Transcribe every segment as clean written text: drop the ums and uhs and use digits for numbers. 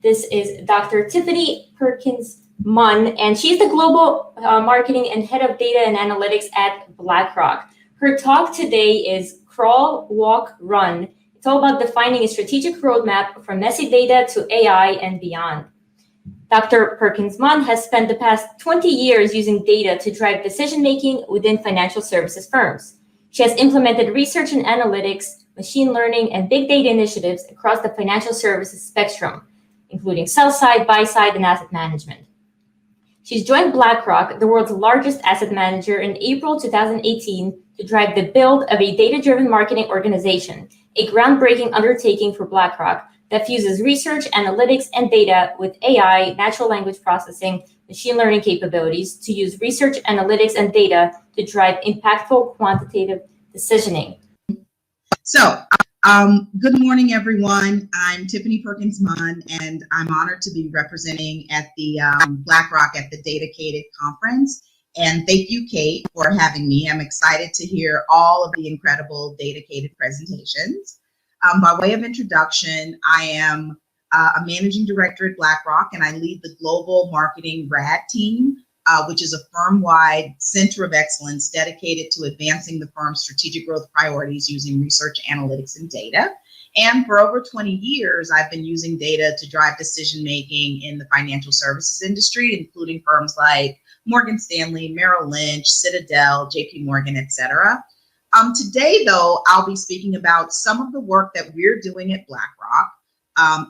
This is Dr. Tiffany Perkins-Munn, and she's the Global Marketing and Head of Data and Analytics at BlackRock. Her talk today is Crawl, Walk, Run. It's all about defining a strategic roadmap from messy data to AI and beyond. Dr. Perkins-Munn has spent the past 20 years using data to drive decision-making within financial services firms. She has implemented research and analytics, machine learning, and big data initiatives across the financial services spectrum, including sell-side, buy-side, and asset management. She's joined BlackRock, the world's largest asset manager, in April 2018 to drive the build of a data-driven marketing organization, a groundbreaking undertaking for BlackRock that fuses research, analytics, and data with AI, natural language processing, machine learning capabilities to use research, analytics, and data to drive impactful quantitative decisioning. So, good morning, everyone. I'm Tiffany Perkins-Munn, and I'm honored to be representing at the BlackRock at the DATAcated Conference. And thank you, Kate, for having me. I'm excited to hear all of the incredible DATAcated presentations. By way of introduction, I am a managing director at BlackRock, and I lead the global marketing RAD team, which is a firm-wide center of excellence dedicated to advancing the firm's strategic growth priorities using research, analytics, and data. And for over 20 years, I've been using data to drive decision-making in the financial services industry, including firms like Morgan Stanley, Merrill Lynch, Citadel, JP Morgan, et cetera. Today, though, I'll be speaking about some of the work that we're doing at BlackRock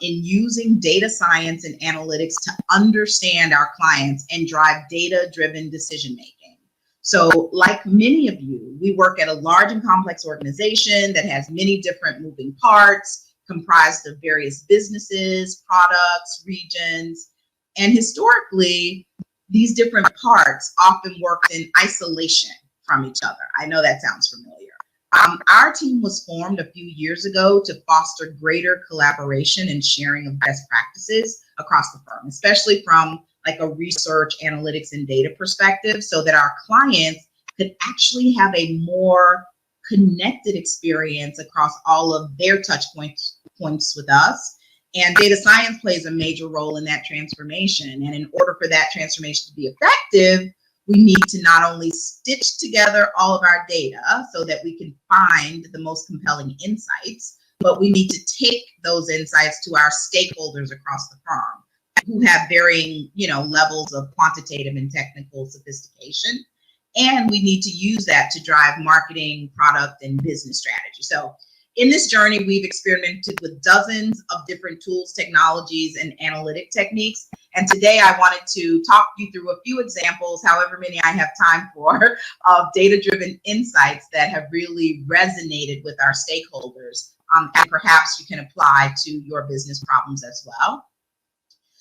in using data science and analytics to understand our clients and drive data-driven decision-making. So, like many of you, we work at a large and complex organization that has many different moving parts, comprised of various businesses, products, regions, and historically, these different parts often worked in isolation from each other. I know that sounds familiar. Our team was formed a few years ago to foster greater collaboration and sharing of best practices across the firm, especially from like a research, analytics, and data perspective, so that our clients could actually have a more connected experience across all of their touch points with us. And data science plays a major role in that transformation. And in order for that transformation to be effective, we need to not only stitch together all of our data so that we can find the most compelling insights, but we need to take those insights to our stakeholders across the firm who have varying, levels of quantitative and technical sophistication. And we need to use that to drive marketing, product, and business strategy. So in this journey, we've experimented with dozens of different tools, technologies, and analytic techniques. And today I wanted to talk you through a few examples, however many I have time for, of data-driven insights that have really resonated with our stakeholders. And perhaps you can apply to your business problems as well.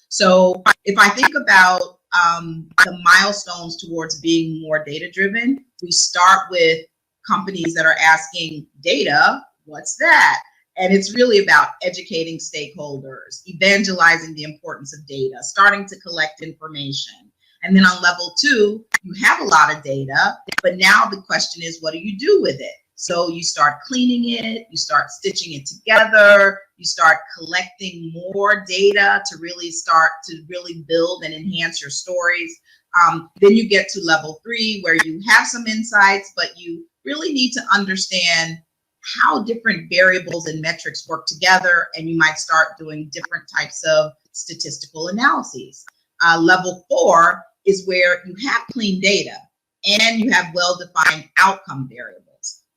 So if I think about the milestones towards being more data-driven, we start with companies that are asking data, what's that? And it's really about educating stakeholders, evangelizing the importance of data, starting to collect information. And then on level 2, you have a lot of data, but now the question is, what do you do with it? So you start cleaning it, you start stitching it together, you start collecting more data to really build and enhance your stories. Then you get to level 3, where you have some insights, but you really need to understand how different variables and metrics work together, and you might start doing different types of statistical analyses. Level 4 is where you have clean data and you have well-defined outcome variables.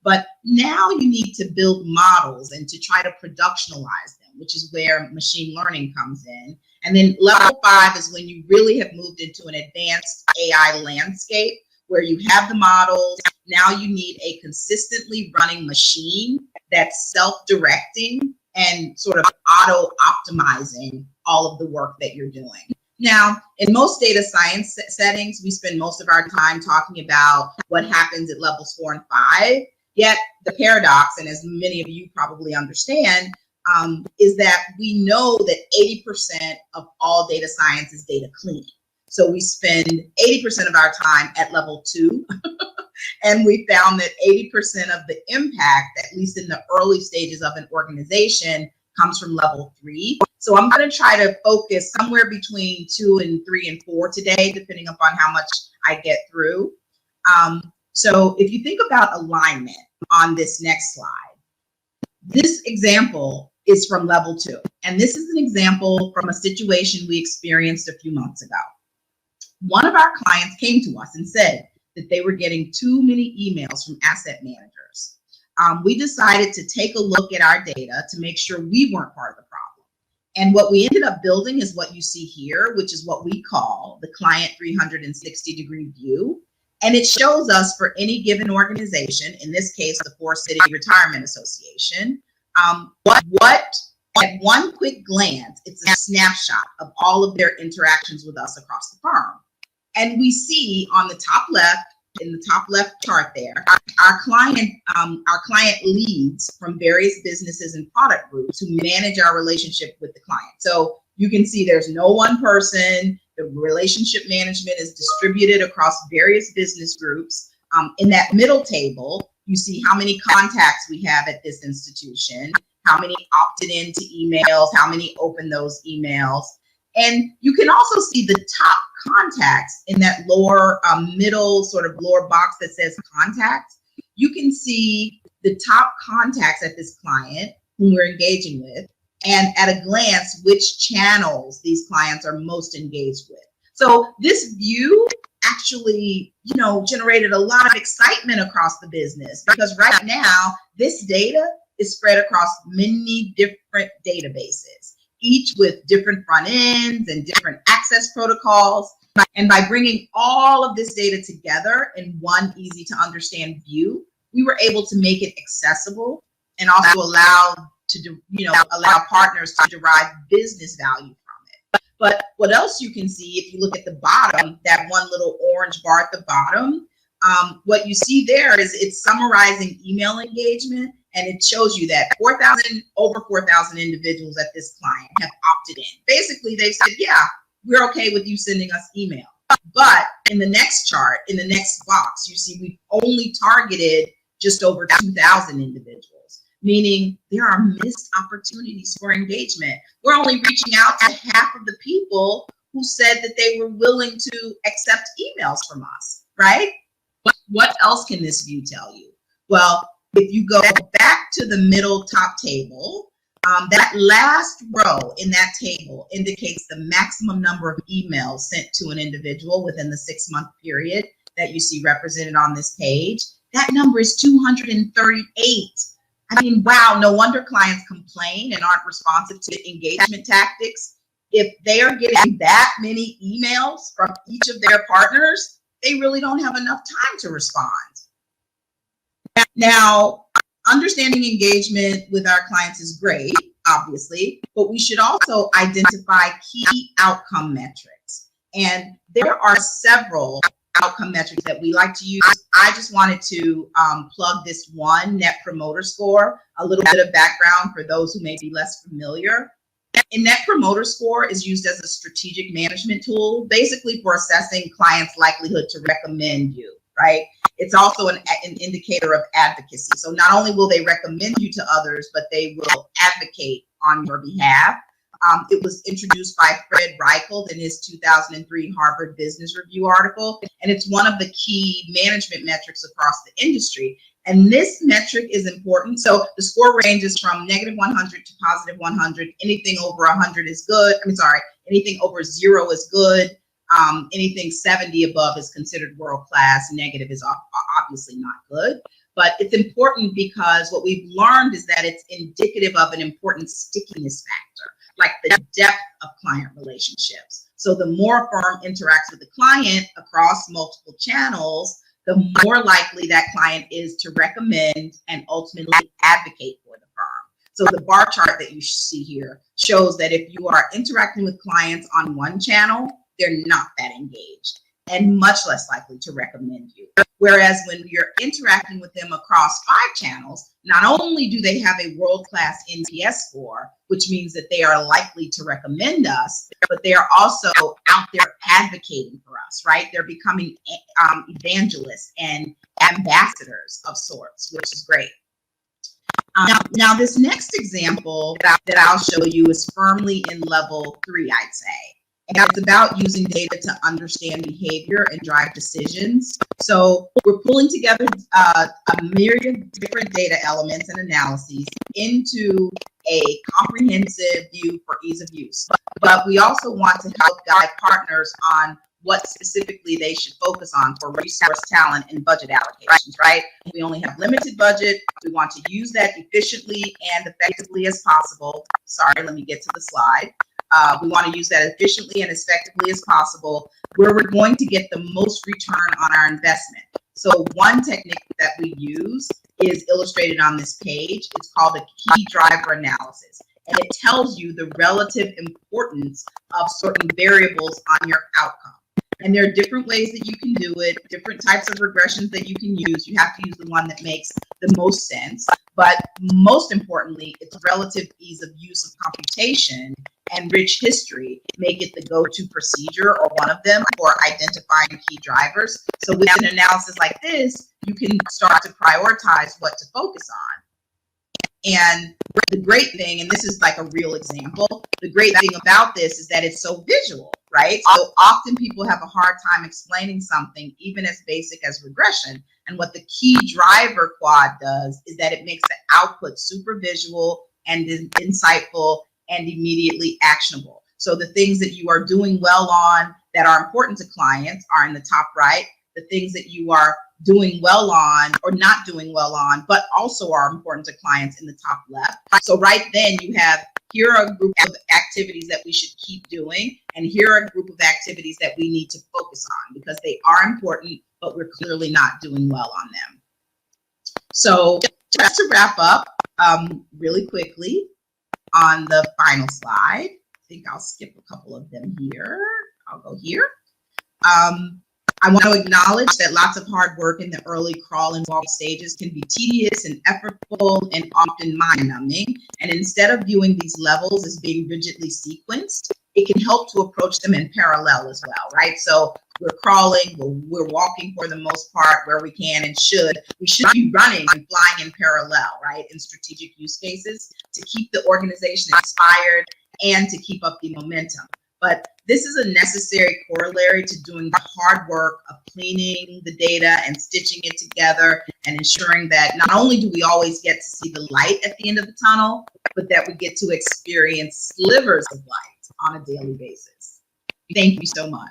But now you need to build models and to try to productionalize them, which is where machine learning comes in. And then level 5 is when you really have moved into an advanced AI landscape, where you have the models. Now you need a consistently running machine that's self-directing and sort of auto-optimizing all of the work that you're doing. Now, in most data science settings, we spend most of our time talking about what happens at levels 4 and 5. Yet the paradox, and as many of you probably understand, is that we know that 80% of all data science is data cleaning. So we spend 80% of our time at level 2, and we found that 80% of the impact, at least in the early stages of an organization, comes from level 3. So I'm going to try to focus somewhere between 2 and 3 and 4 today, depending upon how much I get through. So if you think about alignment on this next slide, this example is from level 2. And this is an example from a situation we experienced a few months ago. One of our clients came to us and said that they were getting too many emails from asset managers. We decided to take a look at our data to make sure we weren't part of the problem. And what we ended up building is what you see here, which is what we call the client 360-degree view. And it shows us for any given organization, in this case, the 4-City Retirement Association, what at one quick glance, it's a snapshot of all of their interactions with us across the firm. And we see on the top left, in the top left chart there, our client leads from various businesses and product groups who manage our relationship with the client. So you can see there's no one person. The relationship management is distributed across various business groups. In that middle table, you see how many contacts we have at this institution, how many opted into emails, how many opened those emails. And you can also see the top contacts in that lower middle sort of lower box that says contacts. You can see the top contacts at this client whom we're engaging with, and at a glance, which channels these clients are most engaged with. So this view actually, generated a lot of excitement across the business, because right now this data is spread across many different databases, each with different front ends and different access protocols. And by bringing all of this data together in one easy to understand view, we were able to make it accessible and also allow partners to derive business value from it. But what else you can see, if you look at the bottom, that one little orange bar at the bottom, what you see there is it's summarizing email engagement, and it shows you that over 4,000 individuals at this client have opted in. Basically, they said, yeah, we're okay with you sending us email. But in the next chart, in the next box, you see we've only targeted just over 2,000 individuals, meaning there are missed opportunities for engagement. We're only reaching out to half of the people who said that they were willing to accept emails from us, right? What else can this view tell you? Well, if you go back to the middle top table, that last row in that table indicates the maximum number of emails sent to an individual within the 6-month period that you see represented on this page. That number is 238. I mean, wow, no wonder clients complain and aren't responsive to engagement tactics. If they are getting that many emails from each of their partners, they really don't have enough time to respond. Now, understanding engagement with our clients is great, obviously, but we should also identify key outcome metrics. And there are several outcome metrics that we like to use. I just wanted to plug this one, Net Promoter Score, a little bit of background for those who may be less familiar. And Net Promoter Score is used as a strategic management tool, basically for assessing clients' likelihood to recommend you, right? It's also an indicator of advocacy. So not only will they recommend you to others, but they will advocate on your behalf. It was introduced by Fred Reichelt in his 2003 Harvard Business Review article, and it's one of the key management metrics across the industry. And this metric is important. So the score ranges from -100 to +100. Anything over 100 is good. Anything over 0 is good. Anything 70 above is considered world-class. Negative is obviously not good. But it's important because what we've learned is that it's indicative of an important stickiness factor, like the depth of client relationships. So the more a firm interacts with the client across multiple channels, the more likely that client is to recommend and ultimately advocate for the firm. So the bar chart that you see here shows that if you are interacting with clients on one channel, they're not that engaged and much less likely to recommend you. Whereas when you're interacting with them across 5 channels, not only do they have a world-class NPS score, which means that they are likely to recommend us, but they are also out there advocating for us, right? They're becoming evangelists and ambassadors of sorts, which is great. Now, this next example that I'll show you is firmly in level 3, I'd say. And it's about using data to understand behavior and drive decisions. So we're pulling together a myriad of different data elements and analyses into a comprehensive view for ease of use. But we also want to help guide partners on what specifically they should focus on for resource, talent, and budget allocations, right? We only have limited budget. We want to use that efficiently and effectively as possible. Sorry, let me get to the slide. We want to use that efficiently and as effectively as possible, where we're going to get the most return on our investment. So one technique that we use is illustrated on this page. It's called a key driver analysis. And it tells you the relative importance of certain variables on your outcome. And there are different ways that you can do it, different types of regressions that you can use. You have to use the one that makes the most sense. But most importantly, its relative ease of use of computation and rich history make it the go-to procedure or one of them for identifying key drivers. So with an analysis like this, you can start to prioritize what to focus on. And the great thing, and this is like a real example, the great thing about this is that it's so visual, right? So often people have a hard time explaining something, even as basic as regression. And what the key driver quad does is that it makes the output super visual and insightful and immediately actionable. So the things that you are doing well on that are important to clients are in the top right. The things that you are doing well on or not doing well on, but also are important to clients in the top left. So right then you have, here are a group of activities that we should keep doing, and here are a group of activities that we need to focus on because they are important, but we're clearly not doing well on them. So just to wrap up really quickly on the final slide, I think I'll skip a couple of them here. I'll go here. I want to acknowledge that lots of hard work in the early crawl and walk stages can be tedious and effortful and often mind-numbing. And instead of viewing these levels as being rigidly sequenced, it can help to approach them in parallel as well, right? So we're crawling, we're walking for the most part where we can and should. We should be running and flying in parallel, right, in strategic use cases to keep the organization inspired and to keep up the momentum. But this is a necessary corollary to doing the hard work of cleaning the data and stitching it together and ensuring that not only do we always get to see the light at the end of the tunnel, but that we get to experience slivers of light on a daily basis. Thank you so much.